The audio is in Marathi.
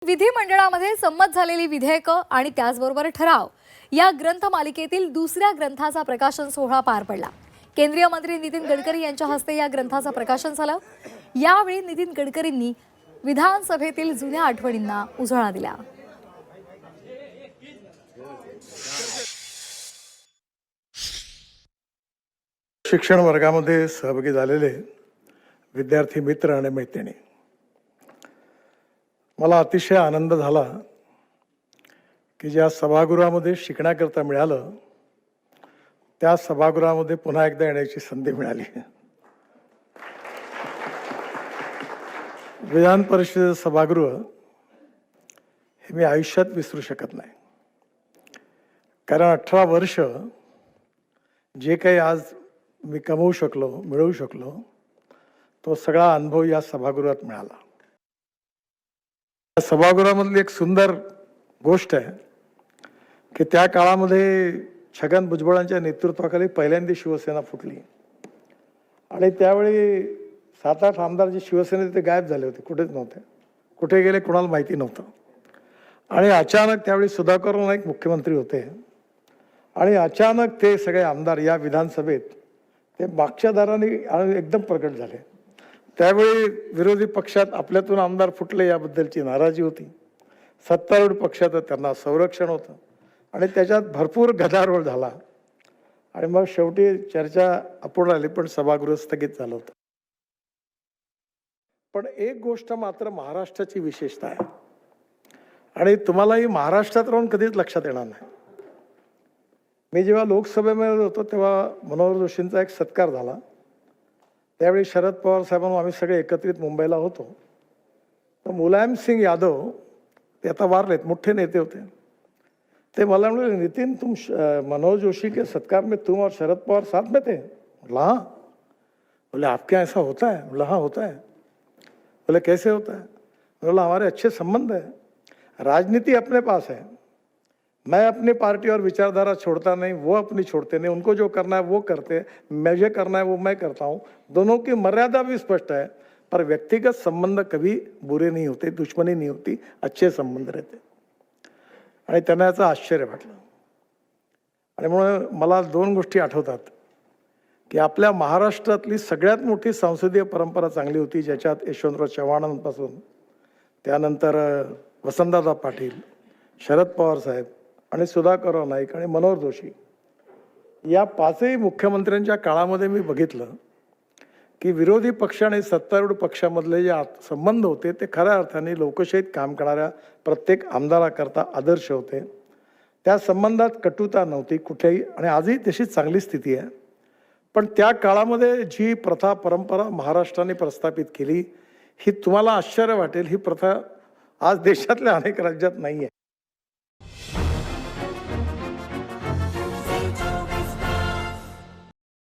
विधिमंडळामध्ये संमत झालेली विधेयकं आणि त्याचबरोबर ठराव या ग्रंथमालिकेतील दुसऱ्या ग्रंथाचा प्रकाशन सोहळा पार पडला। केंद्रीय मंत्री नितीन गडकरी यांच्या हस्ते या ग्रंथाचं प्रकाशन झालं। यावेळी नितीन गडकरींनी विधानसभेतील जुन्या आठवणींना उजाळा दिला। शिक्षण वर्गामध्ये सहभागी झालेले विद्यार्थी मित्र आणि मैत्रिणी, मला अतिशय आनंद झाला की ज्या सभागृहामध्ये शिकण्याकरता मिळालं त्या सभागृहामध्ये पुन्हा एकदा येण्याची संधी मिळाली। विधान परिषदेचं सभागृह हे मी आयुष्यात विसरू शकत नाही, कारण 18 वर्ष जे काही आज मी कमवू शकलो, मिळवू शकलो, तो सगळा अनुभव या सभागृहात मिळाला। या सभागृहामधली एक सुंदर गोष्ट आहे की त्या काळामध्ये छगन भुजबळांच्या नेतृत्वाखाली पहिल्यांदा शिवसेना फुटली आणि त्यावेळी 7-8 आमदार जे शिवसेनेचे ते गायब झाले होते, कुठेच नव्हते, कुठे गेले कोणाला माहिती नव्हतं। आणि अचानक त्यावेळी सुधाकर नाईक मुख्यमंत्री होते आणि अचानक ते सगळे आमदार या विधानसभेत ते मागच्या दाराने एकदम प्रकट झाले। त्यावेळी विरोधी पक्षात आपल्यातून आमदार फुटले याबद्दलची नाराजी होती, सत्तारूढ पक्षात त्यांना संरक्षण होतं आणि त्याच्यात भरपूर गदारोळ झाला आणि मग शेवटी चर्चा अपूर्ण आली, पण सभागृह स्थगित झालं होतं। पण एक गोष्ट मात्र महाराष्ट्राची विशेषता आहे आणि तुम्हालाही महाराष्ट्रात राहून कधीच लक्षात येणार नाही। मी जेव्हा लोकसभेमध्ये होतो तेव्हा मनोहर जोशींचा एक सत्कार झाला। त्यावेळी शरद पवार साहेबांना आम्ही सगळे एकत्रित मुंबईला होतो, तर मुलायम सिंग यादव ते आता वारलेत, मोठे नेते होते, ते मला म्हणाले, नितिन तुम मनोहर जोशी के सत्कार में तुम और शरद पवार साथ में थे? बोला हाँ। बोले आपके यहाँ ऐसा होता है? बोला हाँ होता है। बोले कैसे होता है? बोला हमारे अच्छे संबंध है, राजनीति अपने पास है, मैं अपनी पार्टी और विचारधारा छोड़ता नहीं, वो अपनी छोड़ते नहीं, उनको जो करना है वो करते, मुझे करना है वो मैं करता हूँ, दोनों की मर्यादा भी स्पष्ट है, पर व्यक्तिगत संबंध कभी बुरे नहीं होते, दुश्मनी नहीं होती, अच्छे संबंध रहते। आणि त्यांना याचं आश्चर्य वाटलं आणि म्हणून मला 2 गोष्टी आठवतात की आपल्या महाराष्ट्रातली सगळ्यात मोठी संसदीय परंपरा चांगली होती, ज्याच्यात यशवंतराव चव्हाणांपासून त्यानंतर वसंतदादा पाटील, शरद पवार साहेब आणि सुधाकरराव नाईक आणि मनोहर जोशी या 5ही मुख्यमंत्र्यांच्या काळामध्ये मी बघितलं की विरोधी पक्ष आणि सत्तारूढ पक्षामधले जे संबंध होते ते खऱ्या अर्थाने लोकशाहीत काम करणाऱ्या प्रत्येक आमदाराकरता आदर्श होते। त्या संबंधात कटुता नव्हती कुठेही आणि आजही तशीच चांगली स्थिती आहे। पण त्या काळामध्ये जी प्रथा परंपरा महाराष्ट्राने प्रस्थापित केली, ही तुम्हाला आश्चर्य वाटेल, ही प्रथा आज देशातल्या अनेक राज्यात नाही आहे।